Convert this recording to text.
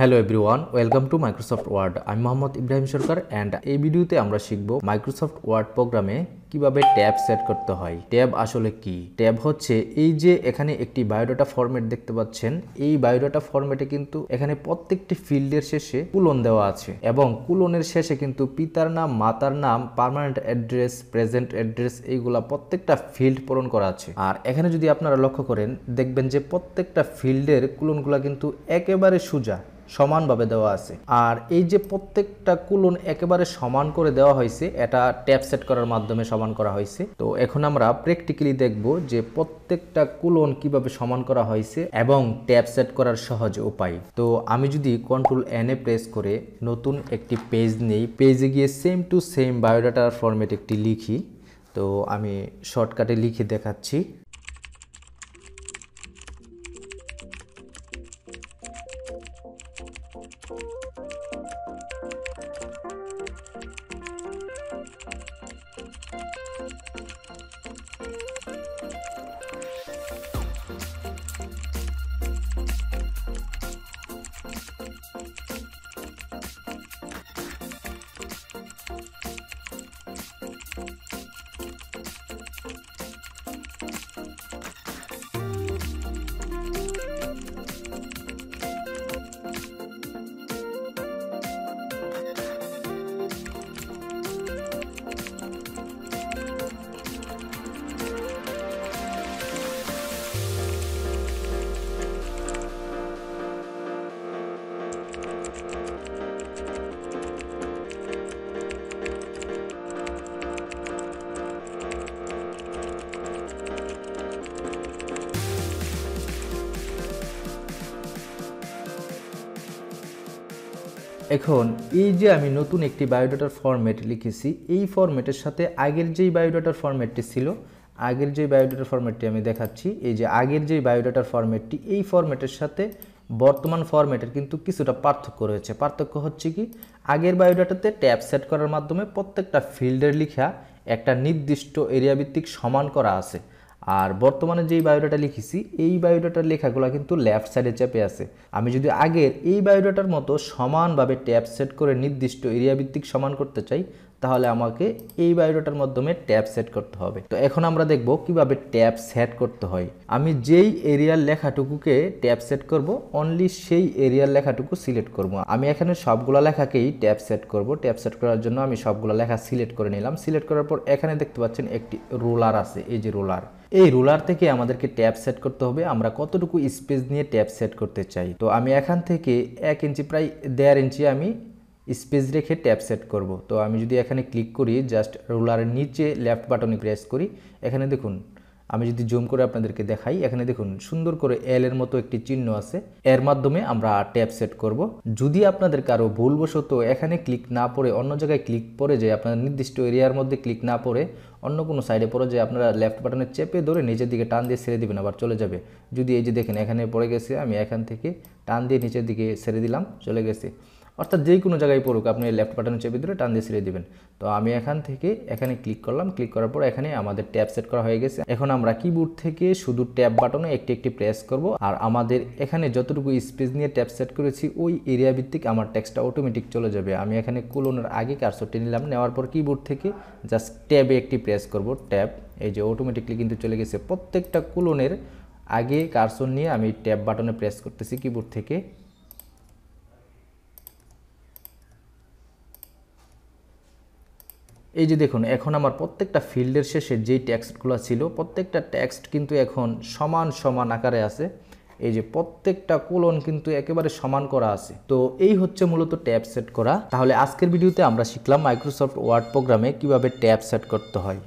Hello everyone, welcome to Microsoft Word. আমি মোহাম্মদ ইব্রাহিম সরকার and এই ভিডিওতে আমরা শিখব মাইক্রোসফট ওয়ার্ড প্রোগ্রামে কিভাবে ট্যাব সেট করতে হয়। ট্যাব আসলে কি? ট্যাব হচ্ছে এই যে এখানে একটি বায়োডাটা ফরম্যাট দেখতে পাচ্ছেন। এই বায়োডাটা ফরম্যাটে কিন্তু এখানে প্রত্যেকটি ফিল্ডের শেষে কুলন দেওয়া আছে এবং কুলনের শেষে কিন্তু পিতার নাম, মাতার নাম, পার্মানেন্ট অ্যাড্রেস, প্রেজেন্ট অ্যাড্রেস এইগুলা প্রত্যেকটা ফিল্ড পূরণ করা আছে। আর এখানে যদি আপনারা লক্ষ্য করেন দেখবেন যে প্রত্যেকটা ফিল্ডের কুলনগুলা কিন্তু একেবারে সোজা সমানভাবে দেওয়া আছে। আর এই যে প্রত্যেকটা কুলন একেবারে সমান করে দেওয়া হয়েছে, এটা ট্যাব সেট করার মাধ্যমে সমান করা হয়েছে। তো এখন আমরা প্র্যাকটিক্যালি দেখব যে প্রত্যেকটা কুলন কিভাবে সমান করা হয়েছে এবং ট্যাব সেট করার সহজ উপায়। তো আমি যদি কন্ট্রোল এন এ প্রেস করে নতুন একটি পেজ নেই, পেজে গিয়ে সেম টু সেম বায়োডাটার ফরম্যাট একটি লিখি। তো আমি শর্টকাটে লিখে দেখাচ্ছি। এখন এই যে আমি নতুন একটি বায়োডাটার ফরম্যাট লিখেছি, এই ফরম্যাটের সাথে আগের যেই বায়োডাটার ফরম্যাটটি ছিল, আগের যেই বায়োডাটার ফরম্যাটটি আমি দেখাচ্ছি, এই যে আগের যেই বায়োডাটার ফরম্যাটটি, এই ফরম্যাটের সাথে বর্তমান ফরম্যাটের কিন্তু কিছুটা পার্থক্য রয়েছে। পার্থক্য হচ্ছে কি, আগের বায়োডাটাতে ট্যাব সেট করার মাধ্যমে প্রত্যেকটা ফিল্ডের লেখা একটা নির্দিষ্ট এরিয়া ভিত্তিক সমান করা আছে। আর বর্তমানে যেই বায়োডাটা লিখেছি, এই বায়োডাটার লেখাগুলো কিন্তু লেফট সাইডে চেপে আছে। আমি যদি আগের এই বায়োডাটার মতো সমানভাবে ট্যাব সেট করে নির্দিষ্ট এরিয়া ভিত্তিক সমান করতে চাই, তাহলে আমাকে এই বায়োডাটার মাধ্যমে ট্যাব সেট করতে হবে। তো এখন আমরা দেখব কিভাবে ট্যাব সেট করতে হয়। আমি যেই এরিয়ার লেখাটুকুকে ট্যাব সেট করব, অনলি সেই এরিয়ার লেখাটুকু সিলেক্ট করব। আমি এখানে সবগুলো লেখাকেই ট্যাব সেট করব। ট্যাব সেট করার জন্য আমি সবগুলো লেখা সিলেক্ট করে নিলাম। সিলেক্ট করার পর এখানে দেখতে পাচ্ছেন একটি রোলার আছে, এই যে রোলার। এই রুলার থেকে আমাদেরকে ট্যাব সেট করতে হবে আমরা কতটুকু স্পেস নিয়ে ট্যাব সেট করতে চাই। তো আমি এখান থেকে 1 ইঞ্চি, প্রায় 1.5 ইঞ্চি আমি স্পেস রেখে ট্যাব সেট করব। তো আমি যদি এখানে ক্লিক করি, জাস্ট রুলারের নিচে লেফট বাটনে প্রেস করি, এখানে দেখুন, আমি যদি জুম করে আপনাদেরকে দেখাই, এখানে দেখুন সুন্দর করে এল এর মতো একটি চিহ্ন আছে। এর মাধ্যমে আমরা ট্যাব সেট করব। যদি আপনাদের কারো ভুলবশত এখানে ক্লিক না পড়ে অন্য জায়গায় ক্লিক পড়ে যায়, আপনার নির্দিষ্ট এরিয়ার মধ্যে ক্লিক না পড়ে অন্য কোনো সাইডে পড়ে যায়, আপনারা লেফট বাটনে চেপে ধরে নিচের দিকে টান দিয়ে ছেড়ে দিবেন, আবার চলে যাবে। যদি এই যে দেখেন এখানে পড়ে গেছে, আমি এখান থেকে টান দিয়ে নিচের দিকে ছেড়ে দিলাম, চলে গেছে। অর্থাৎ যে কোনো জায়গায় পড়ুক, আপনি লেফট বাটনে চেপে ধরে টান দিয়ে ছেড়ে দিবেন। তো আমি এখান থেকে এখানে ক্লিক করলাম। ক্লিক করার পর এখানে আমাদের ট্যাব সেট করা হয়ে গেছে। এখন আমরা কিবোর্ড থেকে শুধু ট্যাব বাটনে একটি একটি প্রেস করব। আর আমাদের এখানে যতটুকু স্পেস নিয়ে ট্যাব সেট করেছি, ওই এরিয়া ভিত্তিক আমার টেক্সটটা অটোমেটিক চলে যাবে। আমি এখানে কোলনের আগে কার্সরটি নিলাম, নেওয়ার পর কিবোর্ড থেকে জাস্ট ট্যাবে একটি প্রেস করব, ট্যাব। এই যে অটোমেটিকলি কিন্তু চলে গেছে। প্রত্যেকটা কোলনের আগে কার্সর নিয়ে আমি ট্যাব বাটনে প্রেস করতেছি কিবোর্ড থেকে। এই যে দেখুন, এখন আমার প্রত্যেকটা ফিল্ডের শেষে যেই টেক্সটগুলো ছিল, প্রত্যেকটা টেক্সট কিন্তু এখন সমান সমান আকারে আছে। এই যে প্রত্যেকটা কোলন কিন্তু একেবারে সমান করা আছে। তো এই হচ্ছে মূলত ট্যাব সেট করা। তাহলে আজকের ভিডিওতে আমরা শিখলাম মাইক্রোসফট ওয়ার্ড প্রোগ্রামে কিভাবে ট্যাব সেট করতে হয়।